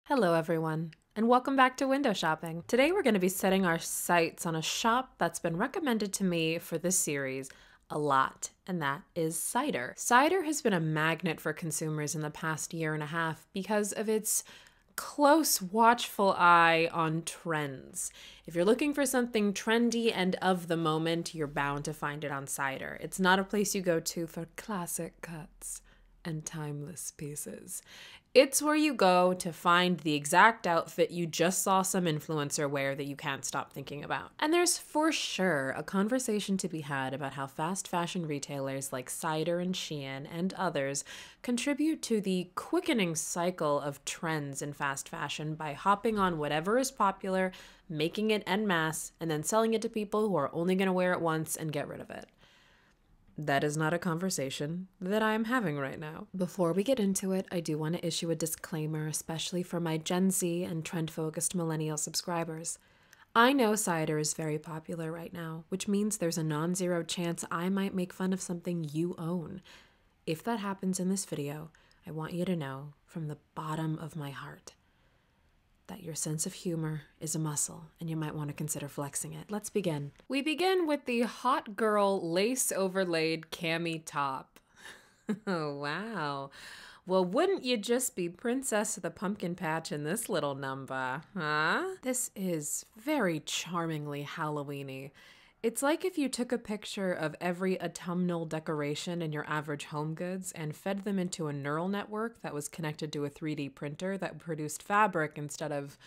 Hello everyone, and welcome back to Window Shopping. Today we're going to be setting our sights on a shop that's been recommended to me for this series a lot, and that is cider. Cider has been a magnet for consumers in the past year and a half because of its close, watchful eye on trends. If you're looking for something trendy and of the moment, you're bound to find it on cider. It's not a place you go to for classic cuts and timeless pieces. It's where you go to find the exact outfit you just saw some influencer wear that you can't stop thinking about. And there's for sure a conversation to be had about how fast fashion retailers like Cider and Shein and others contribute to the quickening cycle of trends in fast fashion by hopping on whatever is popular, making it en masse, and then selling it to people who are only going to wear it once and get rid of it. That is not a conversation that I am having right now. Before we get into it, I do want to issue a disclaimer, especially for my Gen Z and trend-focused millennial subscribers. I know cider is very popular right now, which means there's a non-zero chance I might make fun of something you own. If that happens in this video, I want you to know from the bottom of my heart that your sense of humor is a muscle and you might want to consider flexing it. Let's begin. We begin with the hot girl lace overlaid cami top. Oh, wow. Well, wouldn't you just be Princess of the Pumpkin Patch in this little number, huh? This is very charmingly Halloween-y. It's like if you took a picture of every autumnal decoration in your average home goods and fed them into a neural network that was connected to a 3D printer that produced fabric instead of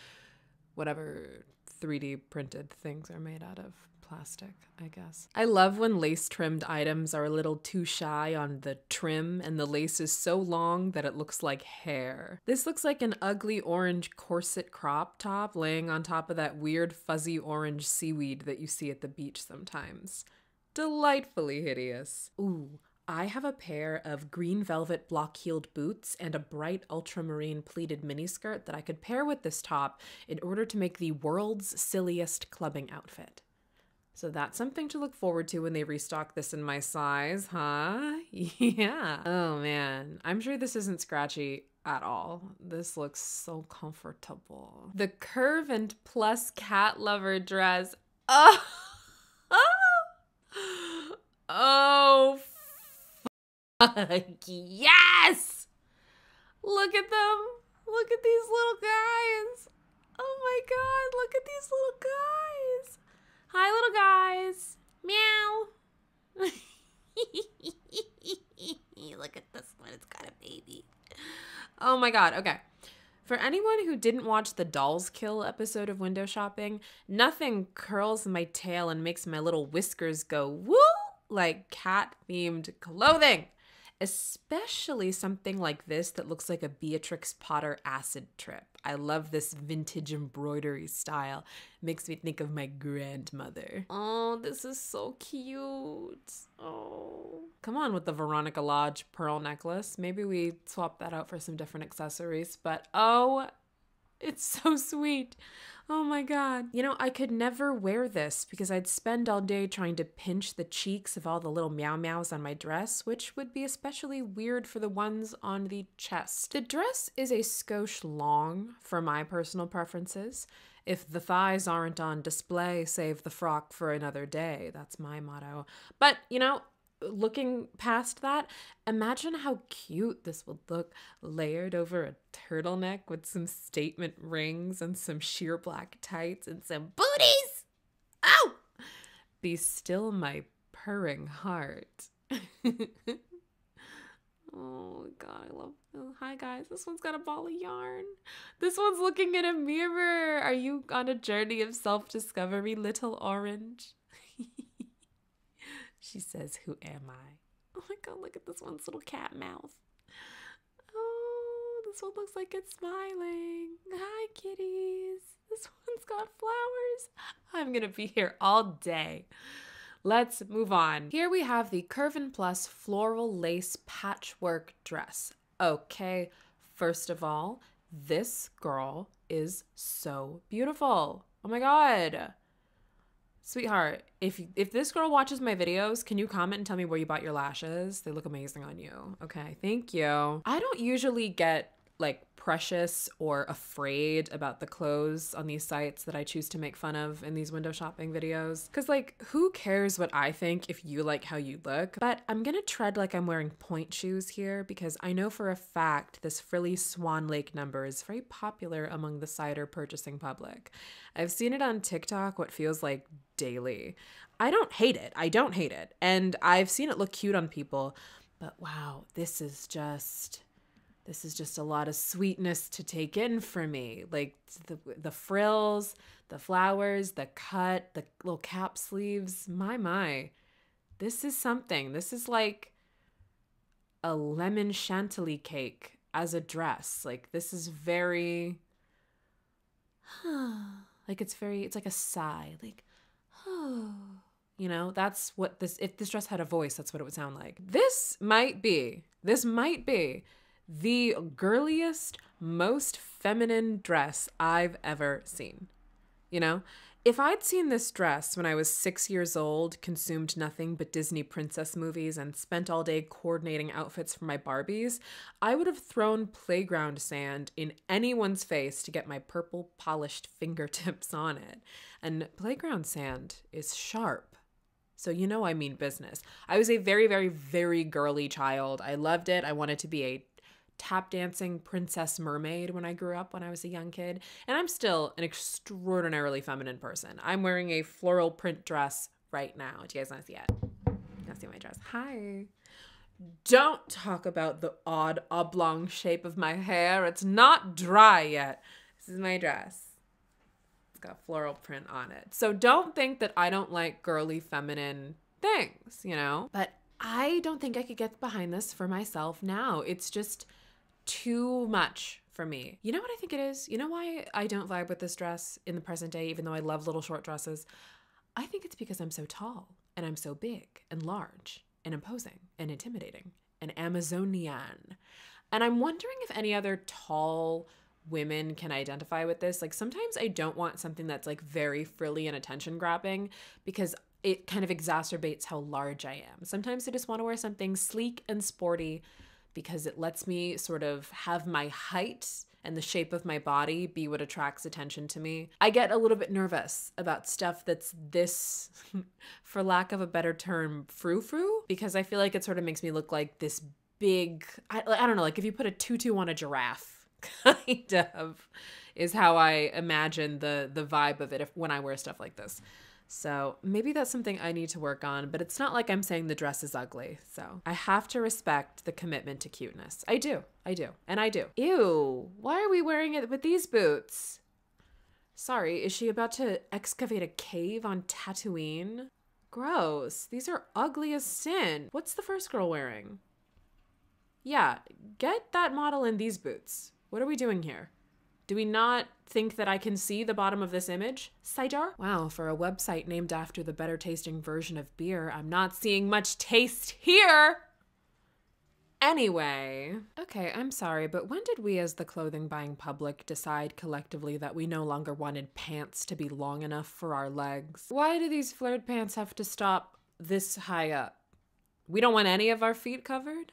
whatever 3D printed things are made out of. Plastic, I guess. I love when lace-trimmed items are a little too shy on the trim and the lace is so long that it looks like hair. This looks like an ugly orange corset crop top laying on top of that weird fuzzy orange seaweed that you see at the beach sometimes. Delightfully hideous. Ooh, I have a pair of green velvet block-heeled boots and a bright ultramarine pleated miniskirt that I could pair with this top in order to make the world's silliest clubbing outfit. So that's something to look forward to when they restock this in my size, huh? Yeah. Oh man, I'm sure this isn't scratchy at all. This looks so comfortable. The curve and plus cat lover dress. Oh, oh, fuck yes! Look at them. Look at these little guys. Oh my God, look at these little guys. Hi, little guys. Meow. Look at this one. It's got a baby. Oh my God. Okay. For anyone who didn't watch the Dolls Kill episode of Window Shopping, nothing curls my tail and makes my little whiskers go woo like cat-themed clothing. Especially something like this that looks like a Beatrix Potter acid trip. I love this vintage embroidery style. Makes me think of my grandmother. Oh, this is so cute. Oh. Come on with the Veronica Lodge pearl necklace. Maybe we swap that out for some different accessories, but oh, it's so sweet. Oh my God. You know, I could never wear this because I'd spend all day trying to pinch the cheeks of all the little meow meows on my dress, which would be especially weird for the ones on the chest. The dress is a skosh long for my personal preferences. If the thighs aren't on display, save the frock for another day. That's my motto. But, you know, looking past that, imagine how cute this would look layered over a turtleneck with some statement rings and some sheer black tights and some booties. Oh! Be still my purring heart. Oh God, I love. Oh, hi guys, this one's got a ball of yarn. This one's looking in a mirror. Are you on a journey of self-discovery, little orange? She says, "Who am I?" Oh my God, look at this one's little cat mouth. Oh, this one looks like it's smiling. Hi, kitties. This one's got flowers. I'm gonna be here all day. Let's move on. Here we have the Curve and Plus floral lace patchwork dress. Okay, first of all, this girl is so beautiful. Oh my God. Sweetheart, if this girl watches my videos, can you comment and tell me where you bought your lashes? They look amazing on you. Okay, thank you. I don't usually get like precious or afraid about the clothes on these sites that I choose to make fun of in these window shopping videos. Cause like, who cares what I think if you like how you look? But I'm gonna tread like I'm wearing point shoes here because I know for a fact this frilly Swan Lake number is very popular among the cider purchasing public. I've seen it on TikTok what feels like daily. I don't hate it. I don't hate it. And I've seen it look cute on people, but wow, this is just a lot of sweetness to take in for me. Like the frills, the flowers, the cut, the little cap sleeves. My. This is something. This is like a lemon chantilly cake as a dress. Like this is very, like it's like a sigh. Like, you know, that's what if this dress had a voice, that's what it would sound like. This might be the girliest, most feminine dress I've ever seen. You know, if I'd seen this dress when I was 6 years old, consumed nothing but Disney princess movies, and spent all day coordinating outfits for my Barbies, I would have thrown playground sand in anyone's face to get my purple polished fingertips on it. And playground sand is sharp. So you know I mean business. I was a very, very, very girly child. I loved it. I wanted to be a tap dancing princess mermaid when I grew up, when I was a young kid. And I'm still an extraordinarily feminine person. I'm wearing a floral print dress right now. Do you guys want to see it? You want to see my dress? Hi. Don't talk about the odd oblong shape of my hair. It's not dry yet. This is my dress. It's got floral print on it. So don't think that I don't like girly feminine things, you know? But I don't think I could get behind this for myself now. It's just too much for me. You know what I think it is? You know why I don't vibe with this dress in the present day, even though I love little short dresses? I think it's because I'm so tall and I'm so big and large and imposing and intimidating and Amazonian. And I'm wondering if any other tall women can identify with this. Like sometimes I don't want something that's like very frilly and attention grabbing because it kind of exacerbates how large I am. Sometimes I just want to wear something sleek and sporty because it lets me sort of have my height and the shape of my body be what attracts attention to me. I get a little bit nervous about stuff that's this, for lack of a better term, frou-frou, because I feel like it sort of makes me look like this big, I don't know, like if you put a tutu on a giraffe, kind of, is how I imagine the vibe of it when I wear stuff like this. So maybe that's something I need to work on, but it's not like I'm saying the dress is ugly. So I have to respect the commitment to cuteness. I do. And I do. Ew, why are we wearing it with these boots? Sorry, is she about to excavate a cave on Tatooine? Gross, these are ugly as sin. What's the first girl wearing? Yeah, get that model in these boots. What are we doing here? Do we not think that I can see the bottom of this image? Cider? Wow, for a website named after the better tasting version of beer, I'm not seeing much taste here. Anyway, okay, I'm sorry, but when did we as the clothing buying public decide collectively that we no longer wanted pants to be long enough for our legs? Why do these flared pants have to stop this high up? We don't want any of our feet covered?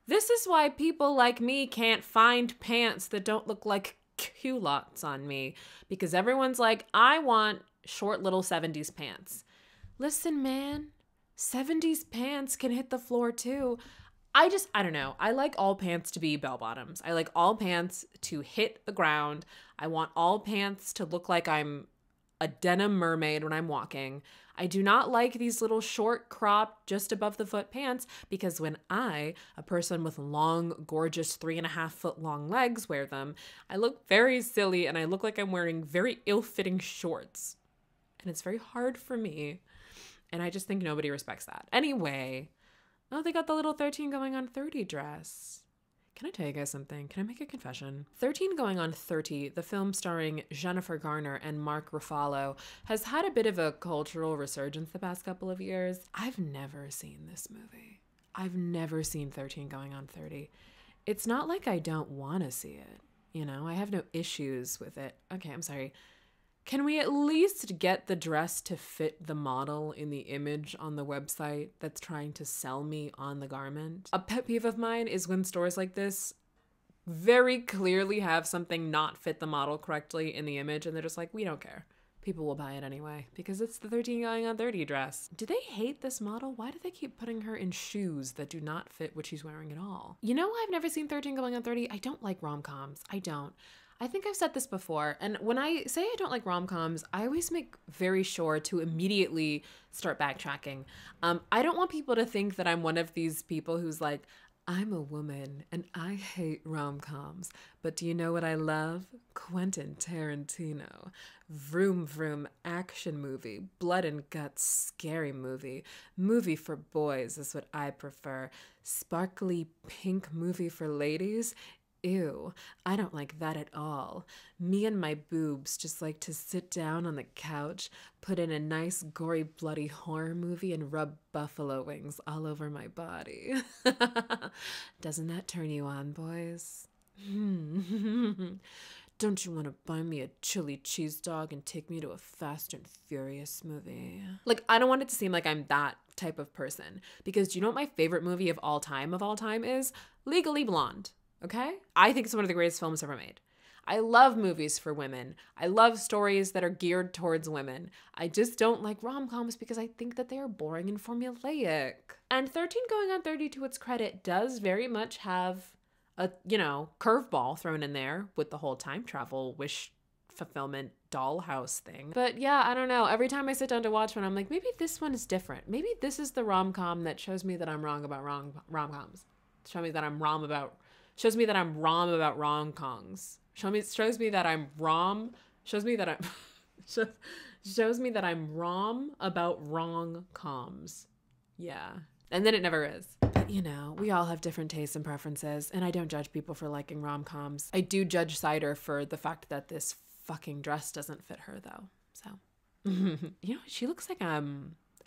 This is why people like me can't find pants that don't look like culottes on me, because everyone's like, I want short little 70s pants. Listen, man, 70s pants can hit the floor too. I don't know. I like all pants to be bell bottoms. I like all pants to hit the ground. I want all pants to look like I'm a denim mermaid when I'm walking. I do not like these little short cropped just above the foot pants, because when I, a person with long, gorgeous 3.5 foot long legs, wear them, I look very silly and I look like I'm wearing very ill-fitting shorts. And it's very hard for me. And I just think nobody respects that. Anyway, oh, they got the little 13 going on 30 dress. Can I tell you guys something? Can I make a confession? 13 Going on 30, the film starring Jennifer Garner and Mark Ruffalo, has had a bit of a cultural resurgence the past couple of years. I've never seen this movie. I've never seen 13 Going on 30. It's not like I don't want to see it. You know, I have no issues with it. Okay, I'm sorry. Can we at least get the dress to fit the model in the image on the website that's trying to sell me on the garment? A pet peeve of mine is when stores like this very clearly have something not fit the model correctly in the image, and they're just like, we don't care. People will buy it anyway because it's the 13 going on 30 dress. Do they hate this model? Why do they keep putting her in shoes that do not fit what she's wearing at all? You know, I've never seen 13 going on 30. I don't like rom-coms. I don't. I think I've said this before, and when I say I don't like rom-coms, I always make very sure to immediately start backtracking. I don't want people to think that I'm one of these people who's like, I'm a woman and I hate rom-coms, but do you know what I love? Quentin Tarantino. Vroom vroom action movie, blood and guts scary movie, movie for boys is what I prefer. Sparkly pink movie for ladies? Ew, I don't like that at all. Me and my boobs just like to sit down on the couch, put in a nice gory bloody horror movie and rub buffalo wings all over my body. Doesn't that turn you on, boys? Don't you want to buy me a chili cheese dog and take me to a Fast and Furious movie? Like, I don't want it to seem like I'm that type of person, because do you know what my favorite movie of all time is? Legally Blonde. Okay? I think it's one of the greatest films ever made. I love movies for women. I love stories that are geared towards women. I just don't like rom-coms because I think that they are boring and formulaic. And 13 going on 30, to its credit, does very much have a, curveball thrown in there with the whole time travel wish fulfillment dollhouse thing. But yeah, I don't know. Every time I sit down to watch one, I'm like, maybe this one is different. Maybe this is the rom-com that shows me that I'm wrong about rom-coms. Shows me that I'm wrong about rom-coms. Shows me that I'm rom about wrong-coms. Yeah. And then it never is. But we all have different tastes and preferences, and I don't judge people for liking rom-coms. I do judge Cider for the fact that this fucking dress doesn't fit her, though. So, she looks like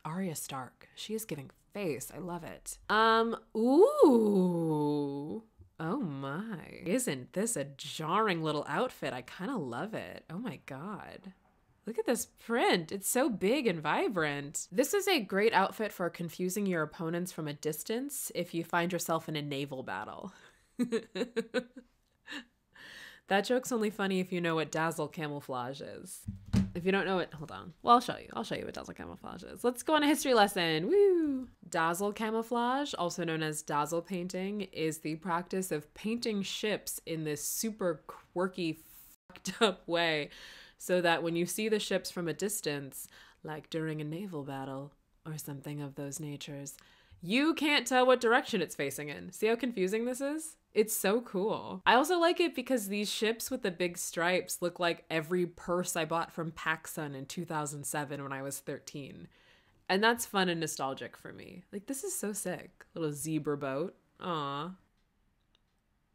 Arya Stark. She is giving face. I love it. Ooh. Oh my. Isn't this a jarring little outfit? I kind of love it. Oh my God. Look at this print. It's so big and vibrant. This is a great outfit for confusing your opponents from a distance if you find yourself in a naval battle. That joke's only funny if you know what dazzle camouflage is. If you don't know it, hold on. Well, I'll show you. I'll show you what dazzle camouflage is. Let's go on a history lesson. Woo! Dazzle camouflage, also known as dazzle painting, is the practice of painting ships in this super quirky, fucked up way so that when you see the ships from a distance, like during a naval battle or something of those natures, you can't tell what direction it's facing in. See how confusing this is? It's so cool. I also like it because these ships with the big stripes look like every purse I bought from PacSun in 2007 when I was 13. And that's fun and nostalgic for me. Like, this is so sick. Little zebra boat. Aw.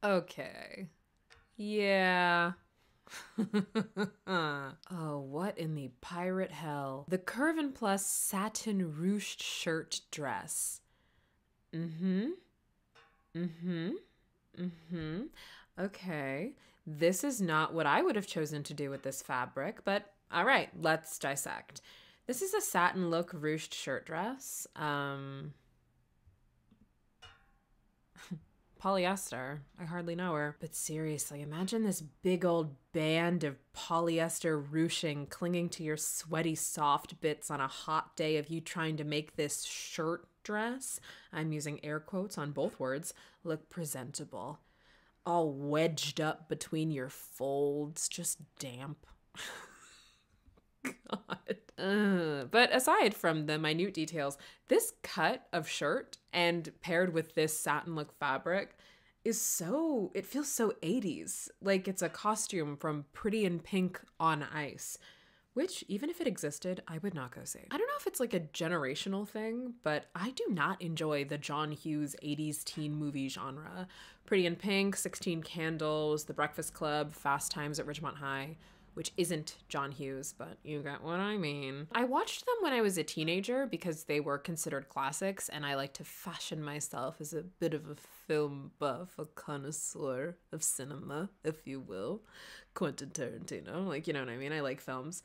Okay. Yeah. Oh, what in the pirate hell? The Curve and Plus Satin Ruched shirt dress. Okay. This is not what I would have chosen to do with this fabric, but all right, let's dissect. This is a satin look ruched shirt dress. Polyester. I hardly know her. But seriously, imagine this big old band of polyester ruching clinging to your sweaty soft bits on a hot day of you trying to make this shirt dress, I'm using air quotes on both words, look presentable. All wedged up between your folds, just damp. God. But aside from the minute details, this cut of shirt and paired with this satin look fabric is it feels so 80s. Like it's a costume from Pretty in Pink on Ice, which even if it existed, I would not go see. I don't know if it's like a generational thing, but I do not enjoy the John Hughes 80s teen movie genre. Pretty in Pink, 16 Candles, The Breakfast Club, Fast Times at Ridgemont High, which isn't John Hughes, but you get what I mean. I watched them when I was a teenager because they were considered classics, and I like to fashion myself as a bit of a film buff, a connoisseur of cinema, if you will. Quentin Tarantino, like, you know what I mean? I like films.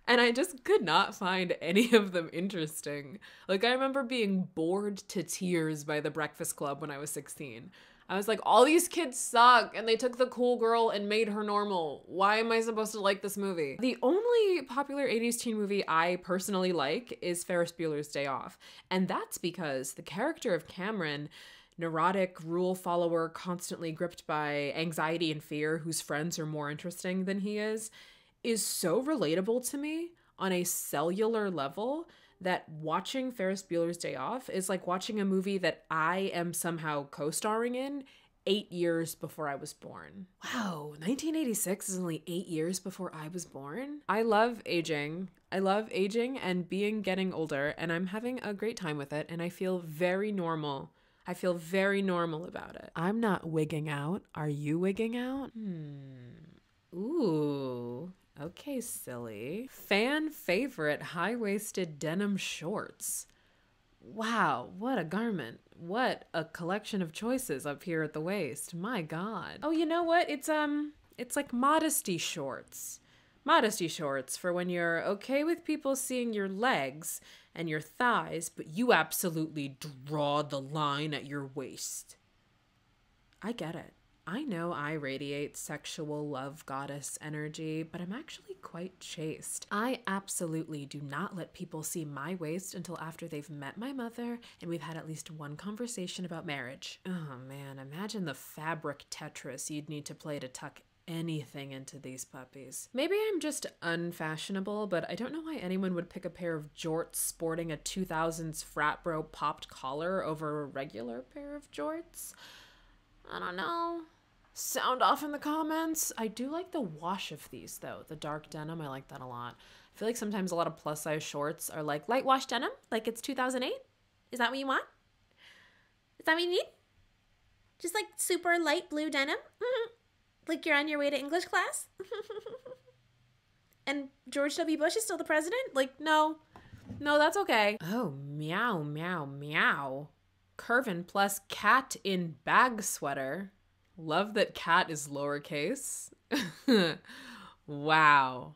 And I just could not find any of them interesting. Like, I remember being bored to tears by The Breakfast Club when I was 16. I was like, all these kids suck, and they took the cool girl and made her normal. Why am I supposed to like this movie? The only popular 80s teen movie I personally like is Ferris Bueller's Day Off. And that's because the character of Cameron, neurotic rule follower, constantly gripped by anxiety and fear, whose friends are more interesting than he is so relatable to me on a cellular level that watching Ferris Bueller's Day Off is like watching a movie that I am somehow co-starring in 8 years before I was born. Wow, 1986 is only 8 years before I was born? I love aging. I love aging and getting older, and I'm having a great time with it, and I feel very normal. I feel very normal about it. I'm not wigging out. Are you wigging out? Ooh. Okay, silly. Fan favorite high-waisted denim shorts. Wow, what a garment. What a collection of choices up here at the waist. My God. Oh, you know what? It's like modesty shorts. Modesty shorts for when you're okay with people seeing your legs and your thighs, but you absolutely draw the line at your waist. I get it. I know I radiate sexual love goddess energy, but I'm actually quite chaste. I absolutely do not let people see my waist until after they've met my mother and we've had at least one conversation about marriage. Oh man, imagine the fabric Tetris you'd need to play to tuck anything into these puppies. Maybe I'm just unfashionable, but I don't know why anyone would pick a pair of jorts sporting a 2000s frat bro popped collar over a regular pair of jorts. I don't know. Sound off in the comments. I do like the wash of these though. The dark denim, I like that a lot. I feel like sometimes a lot of plus size shorts are like light wash denim, like it's 2008. Is that what you want? Is that what you need? Just like super light blue denim? Like you're on your way to English class? And George W. Bush is still the president? Like, no, that's okay. Oh, meow, meow, meow. Curvin plus cat in bag sweater. Love that cat is lowercase. Wow.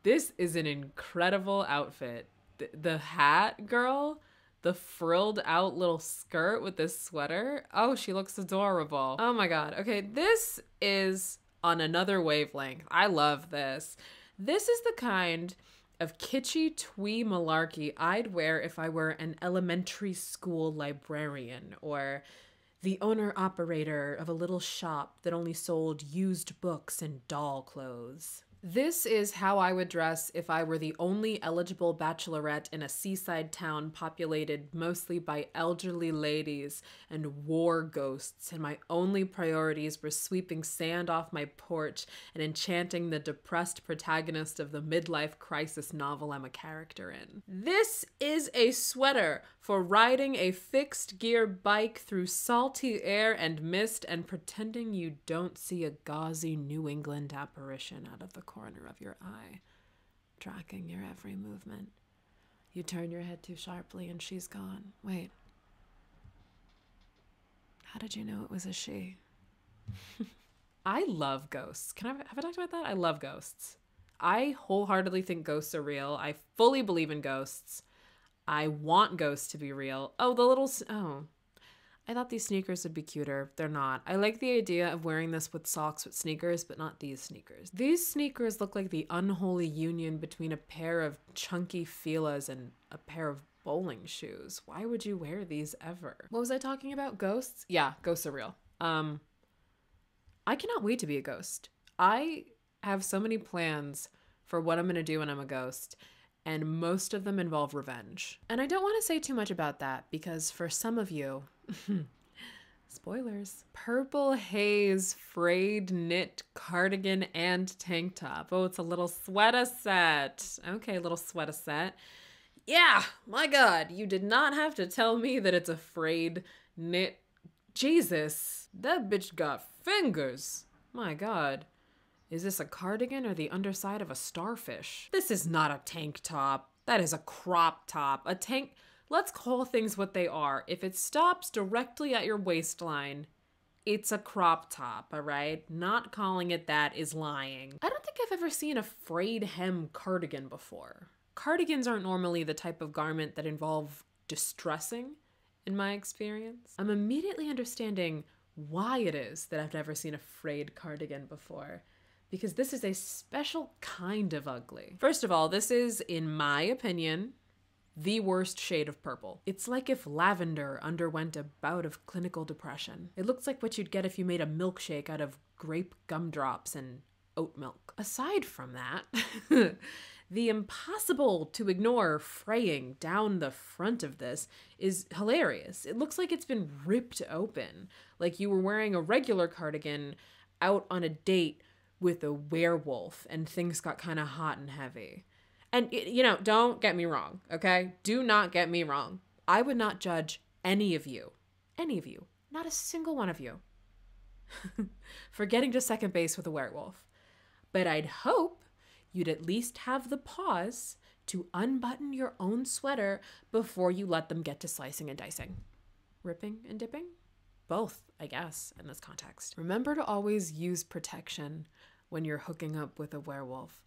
This is an incredible outfit. The hat girl, the frilled out little skirt with this sweater. Oh, she looks adorable. Oh my God. Okay, this is on another wavelength. I love this. This is the kind of kitschy twee malarkey I'd wear if I were an elementary school librarian or the owner-operator of a little shop that only sold used books and doll clothes. This is how I would dress if I were the only eligible bachelorette in a seaside town populated mostly by elderly ladies and war ghosts, and my only priorities were sweeping sand off my porch and enchanting the depressed protagonist of the midlife crisis novel I'm a character in. This is a sweater for riding a fixed-gear bike through salty air and mist and pretending you don't see a gauzy New England apparition out of the corner of your eye, tracking your every movement. You turn your head too sharply and she's gone. Wait. How did you know it was a she? I love ghosts. Have I talked about that? I love ghosts. I wholeheartedly think ghosts are real. I fully believe in ghosts. I want ghosts to be real. Oh, I thought these sneakers would be cuter. They're not. I like the idea of wearing this with socks with sneakers, but not these sneakers. These sneakers look like the unholy union between a pair of chunky Fila's and a pair of bowling shoes. Why would you wear these ever? What was I talking about? Ghosts? Yeah, ghosts are real. I cannot wait to be a ghost. I have so many plans for what I'm going to do when I'm a ghost, and most of them involve revenge. And I don't want to say too much about that because for some of you, spoilers, purple haze frayed knit cardigan and tank top. Oh, it's a little sweater set. Okay, little sweater set. Yeah, my God, you did not have to tell me that it's a frayed knit. Jesus, that bitch got fingers. My God. Is this a cardigan or the underside of a starfish? This is not a tank top. That is a crop top. A tank... Let's call things what they are. If it stops directly at your waistline, it's a crop top, all right? Not calling it that is lying. I don't think think I've ever seen a frayed hem cardigan before. Cardigans aren't normally the type of garment that involve distressing, in my experience. I'm immediately understanding why it is that I've never seen a frayed cardigan before, because this is a special kind of ugly. First of all, this is, in my opinion, the worst shade of purple. It's like if lavender underwent a bout of clinical depression. It looks like what you'd get if you made a milkshake out of grape gumdrops and oat milk. Aside from that, the impossible to ignore fraying down the front of this is hilarious. It looks like it's been ripped open, like you were wearing a regular cardigan out on a date with a werewolf and things got kind of hot and heavy. And, you know, don't get me wrong, okay? Do not get me wrong. I would not judge any of you, not a single one of you, for getting to second base with a werewolf. But I'd hope you'd at least have the pause to unbutton your own sweater before you let them get to slicing and dicing. Ripping and dipping? Both, I guess, in this context. Remember to always use protection when you're hooking up with a werewolf.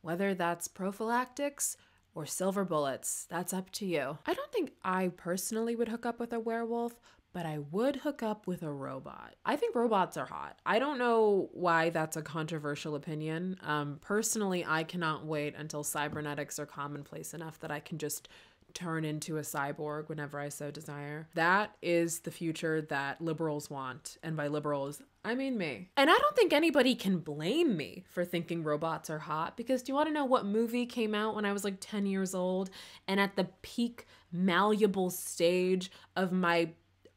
Whether that's prophylactics or silver bullets, that's up to you. I don't think I personally would hook up with a werewolf, but I would hook up with a robot. I think robots are hot. I don't know why that's a controversial opinion. Personally, I cannot wait until cybernetics are commonplace enough that I can just turn into a cyborg whenever I so desire. That is the future that liberals want. And by liberals, I mean me. And I don't think anybody can blame me for thinking robots are hot, because do you want to know what movie came out when I was like 10 years old and at the peak malleable stage of my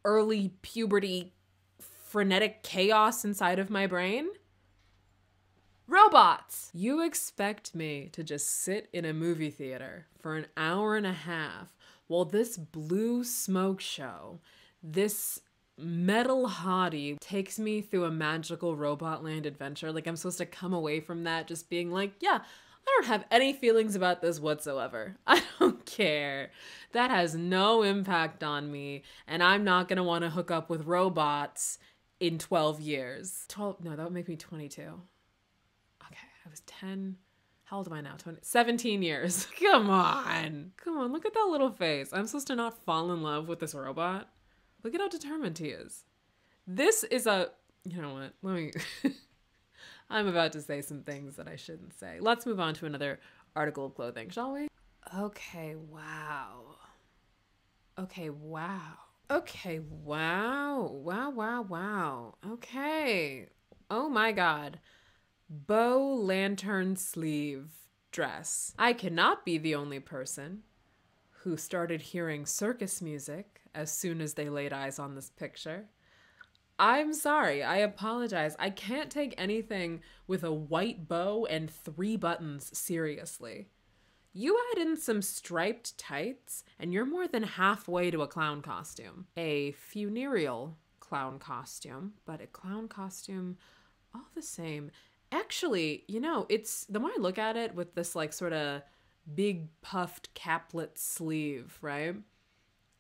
early puberty frenetic chaos inside of my brain? Robots! You expect me to just sit in a movie theater for an hour and a half while this blue smoke show, this metal hottie takes me through a magical robot land adventure? Like I'm supposed to come away from that just being like, yeah, I don't have any feelings about this whatsoever. I don't care. That has no impact on me, and I'm not gonna want to hook up with robots in 12 years. 12, no, that would make me 22. Okay, I was 10. How old am I now? 17 years. Come on, look at that little face. I'm supposed to not fall in love with this robot? Look at how determined he is. This is a, you know what, let me, I'm about to say some things that I shouldn't say. Let's move on to another article of clothing, shall we? Okay, wow. Okay, wow. Okay, wow. Wow. Okay. Oh my God. Bow lantern sleeve dress. I cannot be the only person who started hearing circus music as soon as they laid eyes on this picture. I'm sorry, I apologize. I can't take anything with a white bow and 3 buttons seriously. You add in some striped tights and you're more than halfway to a clown costume. A funereal clown costume, but a clown costume all the same. Actually, you know, it's, the more I look at it with this like sort of big puffed caplet sleeve, right?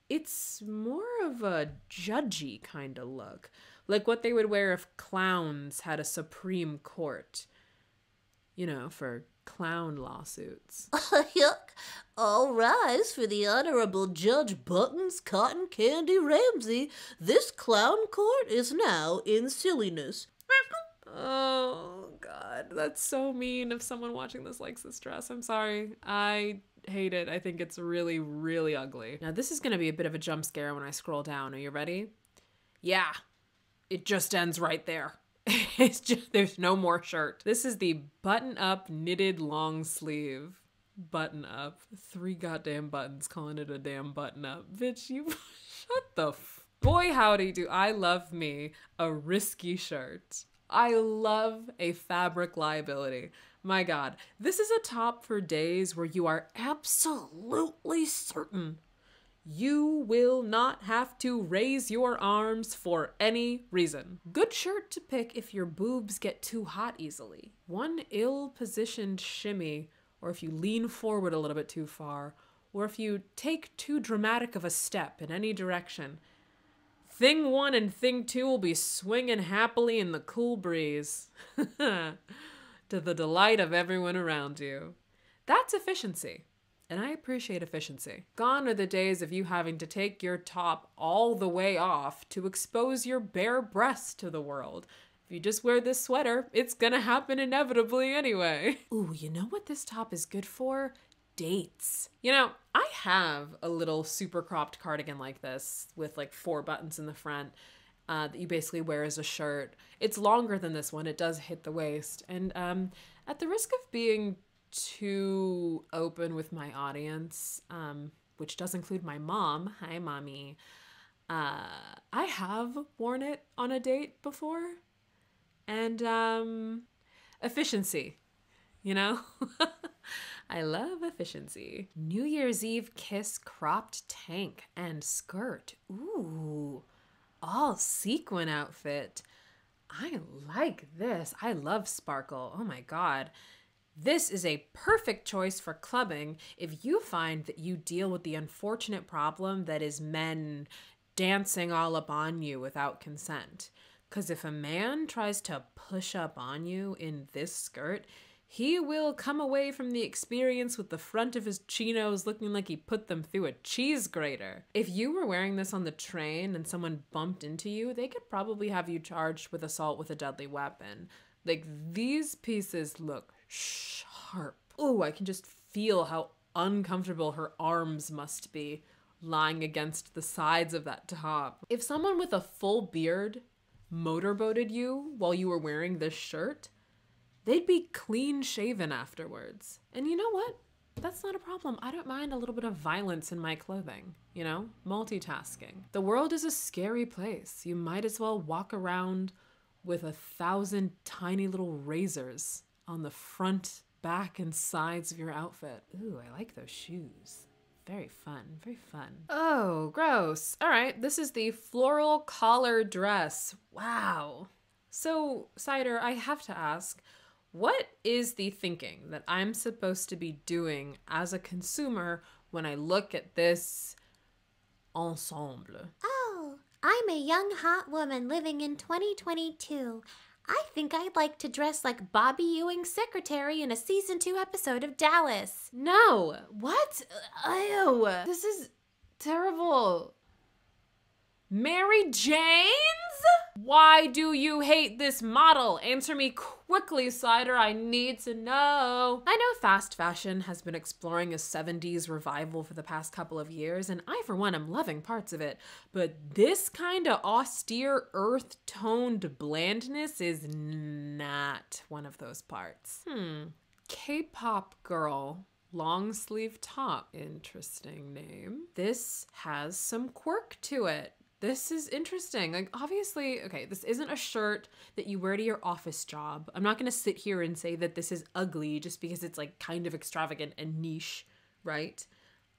It's more of a judgy kind of look. Like what they would wear if clowns had a Supreme Court, you know, for clown lawsuits. Yuck. All rise for the Honorable Judge Buttons Cotton Candy Ramsey. This clown court is now in silliness. Oh, God. That's so mean if someone watching this likes this dress. I'm sorry. I hate it. I think it's really, really ugly. Now, this is going to be a bit of a jump scare when I scroll down. Are you ready? Yeah. It just ends right there. It's just, there's no more shirt. This is the button-up knitted long sleeve. Button-up. 3 goddamn buttons calling it a damn button-up. Bitch, you shut the boy, howdy do I love me a risky shirt. I love a fabric liability. My God, this is a top for days where you are absolutely certain you will not have to raise your arms for any reason. Good shirt to pick if your boobs get too hot easily. One ill-positioned shimmy, or if you lean forward a little bit too far, or if you take too dramatic of a step in any direction, Thing 1 and Thing 2 will be swinging happily in the cool breeze. to the delight of everyone around you. That's efficiency. And I appreciate efficiency. Gone are the days of you having to take your top all the way off to expose your bare breast to the world. If you just wear this sweater, it's gonna happen inevitably anyway. Ooh, you know what this top is good for? Dates. You know, I have a little super cropped cardigan like this with like 4 buttons in the front that you basically wear as a shirt. It's longer than this one. It does hit the waist. And at the risk of being too open with my audience, which does include my mom. Hi, mommy. I have worn it on a date before. And efficiency, you know? I love efficiency. New Year's Eve kiss cropped tank and skirt. Ooh, all sequin outfit. I like this. I love sparkle. Oh my God. This is a perfect choice for clubbing if you find that you deal with the unfortunate problem that is men dancing all up on you without consent. Because if a man tries to push up on you in this skirt, he will come away from the experience with the front of his chinos looking like he put them through a cheese grater. If you were wearing this on the train and someone bumped into you, they could probably have you charged with assault with a deadly weapon. Like, these pieces look sharp. Ooh, I can just feel how uncomfortable her arms must be lying against the sides of that top. If someone with a full beard motorboated you while you were wearing this shirt, they'd be clean shaven afterwards. And you know what? That's not a problem. I don't mind a little bit of violence in my clothing, you know? Multitasking. The world is a scary place. You might as well walk around with 1,000 tiny little razors on the front, back, and sides of your outfit. Ooh, I like those shoes. Very fun, very fun. Oh, gross. All right, this is the floral collar dress. Wow. So, Cider, I have to ask, what is the thinking that I'm supposed to be doing as a consumer when I look at this ensemble? Oh, I'm a young hot woman living in 2022. I think I'd like to dress like Bobby Ewing's secretary in a season 2 episode of Dallas. No! What? Ew! This is terrible. Mary Jane's? Why do you hate this model? Answer me quickly, Cider. I need to know. I know fast fashion has been exploring a 70s revival for the past couple of years, and I, for one, am loving parts of it. But this kind of austere, earth-toned blandness is not one of those parts. K-pop girl. Long sleeve top. Interesting name. This has some quirk to it. This is interesting. Like, obviously, okay, this isn't a shirt that you wear to your office job. I'm not gonna sit here and say that this is ugly just because it's like kind of extravagant and niche, right?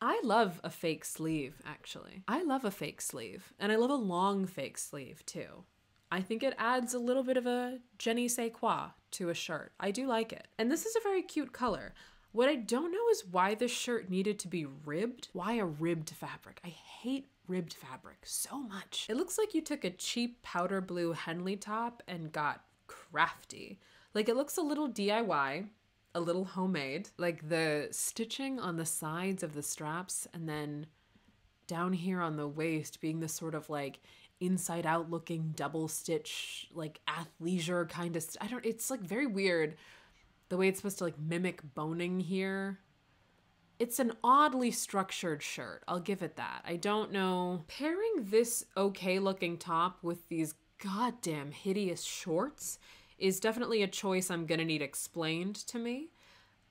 I love a fake sleeve, actually. I love a fake sleeve, and I love a long fake sleeve too. I think it adds a little bit of a je ne sais quoi to a shirt. I do like it. And this is a very cute color. What I don't know is why this shirt needed to be ribbed. Why a ribbed fabric? I hate ribbed fabric so much. It looks like you took a cheap powder blue Henley top and got crafty. Like, it looks a little DIY, a little homemade. Like the stitching on the sides of the straps and then down here on the waist being this sort of like inside out looking double stitch, like athleisure kind of, it's like very weird. The way it's supposed to like mimic boning here. It's an oddly structured shirt. I'll give it that. I don't know. Pairing this okay looking top with these goddamn hideous shorts is definitely a choice I'm gonna need explained to me.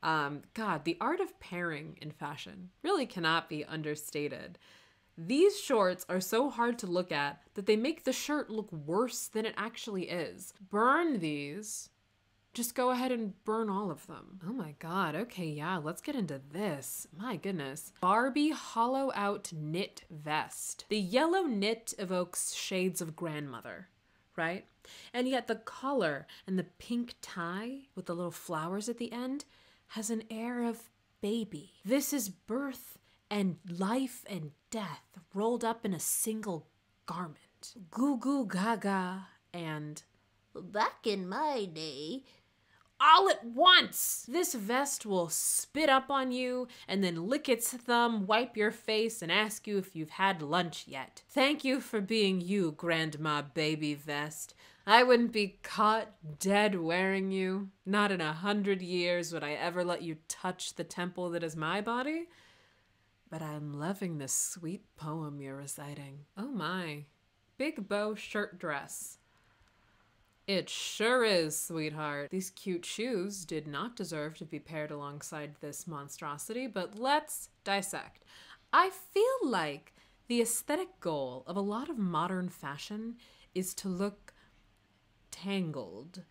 God, the art of pairing in fashion really cannot be understated. These shorts are so hard to look at that they make the shirt look worse than it actually is. Burn these. Just go ahead and burn all of them. Oh my God. Okay, yeah, let's get into this. My goodness. Barbie hollow out knit vest. The yellow knit evokes shades of grandmother, right? And yet the collar and the pink tie with the little flowers at the end has an air of baby. This is birth and life and death rolled up in a single garment. Goo goo gaga and Back in my day, all at once. This vest will spit up on you and then lick its thumb, wipe your face, and ask you if you've had lunch yet. Thank you for being you, Grandma Baby Vest. I wouldn't be caught dead wearing you. Not in 100 years would I ever let you touch the temple that is my body. But I'm loving this sweet poem you're reciting. Oh my. Big bow shirt dress. It sure is, sweetheart. These cute shoes did not deserve to be paired alongside this monstrosity, but let's dissect. I feel like the aesthetic goal of a lot of modern fashion is to look tangled,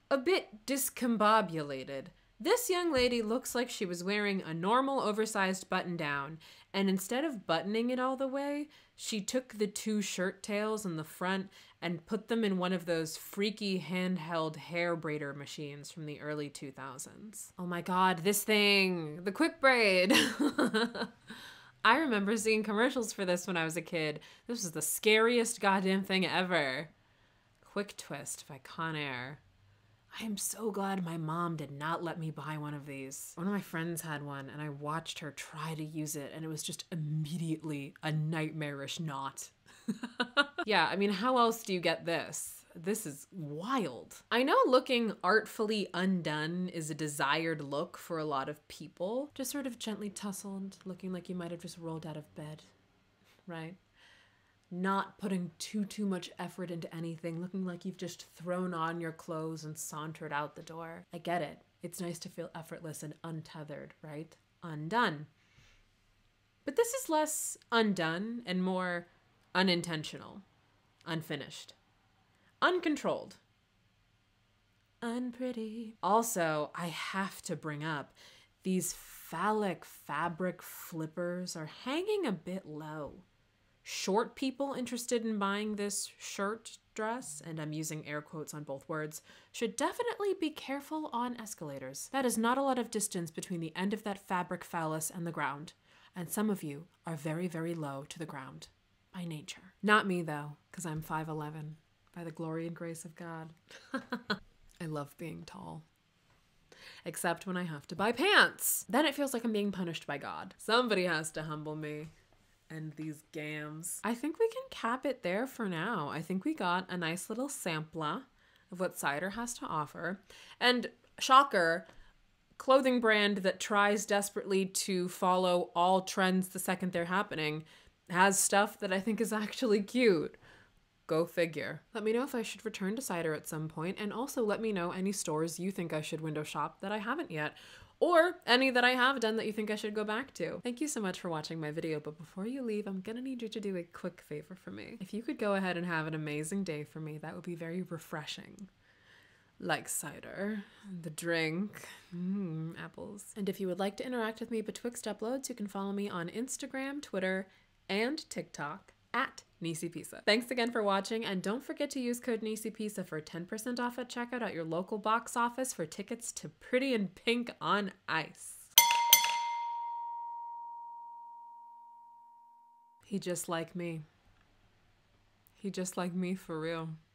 a bit discombobulated. This young lady looks like she was wearing a normal oversized button down, and instead of buttoning it all the way, she took the two shirt tails in the front and put them in one of those freaky handheld hair braider machines from the early 2000s. Oh my God, this thing, the quick braid. I remember seeing commercials for this when I was a kid. This was the scariest goddamn thing ever. Quick twist by Conair. I am so glad my mom did not let me buy one of these. One of my friends had one and I watched her try to use it and it was just immediately a nightmarish knot. Yeah, I mean, how else do you get this? This is wild. I know looking artfully undone is a desired look for a lot of people. Just sort of gently tussled, looking like you might have just rolled out of bed, right? Not putting too much effort into anything, looking like you've just thrown on your clothes and sauntered out the door. I get it. It's nice to feel effortless and untethered, right? Undone. But this is less undone and more unintentional, unfinished, uncontrolled, unpretty. Also, I have to bring up, these phallic fabric flippers are hanging a bit low. Short people interested in buying this shirt dress, and I'm using air quotes on both words, should definitely be careful on escalators. That is not a lot of distance between the end of that fabric phallus and the ground, and some of you are very, very low to the ground by nature. Not me though, because I'm 5'11", by the glory and grace of God. I love being tall. Except when I have to buy pants. Then it feels like I'm being punished by God. Somebody has to humble me. And these gams. I think we can cap it there for now. I think we got a nice little sampler of what cider has to offer. And shocker, clothing brand that tries desperately to follow all trends the second they're happening has stuff that I think is actually cute. Go figure. Let me know if I should return to cider at some point, and also let me know any stores you think I should window shop that I haven't yet, or any that I have done that you think I should go back to. Thank you so much for watching my video, but before you leave, I'm gonna need you to do a quick favor for me. If you could go ahead and have an amazing day for me, that would be very refreshing. Like cider, the drink, apples. And if you would like to interact with me betwixt uploads, you can follow me on Instagram, Twitter, and TikTok at NisiPisa. Thanks again for watching, and don't forget to use code NisiPisa for 10% off at checkout at your local box office for tickets to Pretty in Pink on Ice. He just like me. He just like me for real.